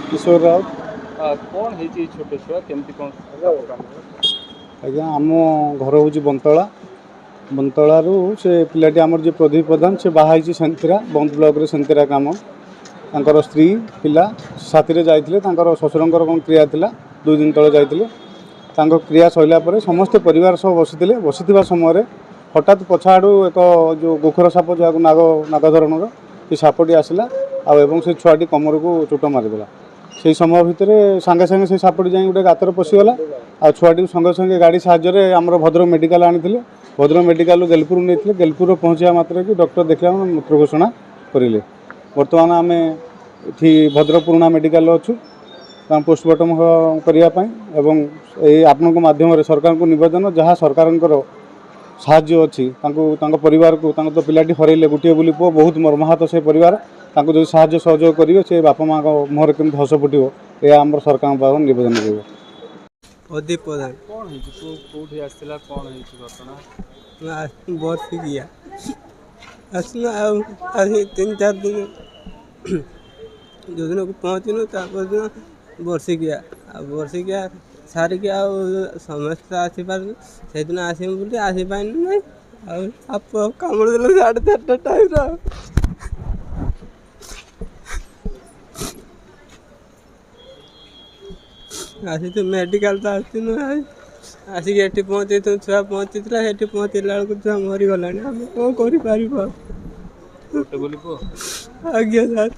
किशोर राउत। कौन है छोट छुआ केमती कौन आज्ञा आम घर हूँ बंतला बंतलू से पिलाटी आमर जो प्रदीप प्रधान से बाहर सेंतरा बंद ब्लक सेंतरा काम तांकर स्त्री पिला साथी जाइए शशुरंर कौन क्रिया थिला 2 दिन तले जाइए क्रिया सरला समस्ते परिवार सब बसी समय हठात पछाड़ू एक जो गोखर साप जहाँ नाग नागधरणर ये सापटी आसला आउ से छुआटी कमर को चोट मारिदेला से समय भितर सांगे सांगे से सापटी जाए गोटे गातर पशिगला आ छुआटी संगे संगे गाड़ी साहाय्य आम भद्रक मेडिकल आनी भद्रक मेडिकल गेलपुर नहीं गेलपुर पहुँचा मात्र कि डॉक्टर देखा मूत्र घोषणा करें बर्तमान आम ये भद्रक पुराणा मेडिकल अच्छु पोस्टमार्टम करने आपण माध्यम सरकार को निवेदन जहाँ सरकार साहाय्य अच्छी परिवार को तो पिलाटी हरइले गोटे बोली पुओ बहुत मर्माहत से परिवार जो साहाय्य सहयोग करेंगे से बापा माँ मुहर केमती हस फुटो यह आम सरकार पाख निवेदन कर प्रदीप प्रधान कौन कौटी आसला कौन घटना बस गया आसला 3-4 दिन जो दिन को पहुँचनु दिन बर्षिकिया बर्षिकिया सारिक समस्त आसीपार से दिन आसमु बोली आसीपार ना आप कामुड़ देल 4:30 टाइम आसी तो मेडिकल तो आसनु आसिक ये पहुँचे तो छुआ पहुँची ये पहुँचला बेलू छुआ मरीगला आम कौन कर बोली पुओ आज्ञा सर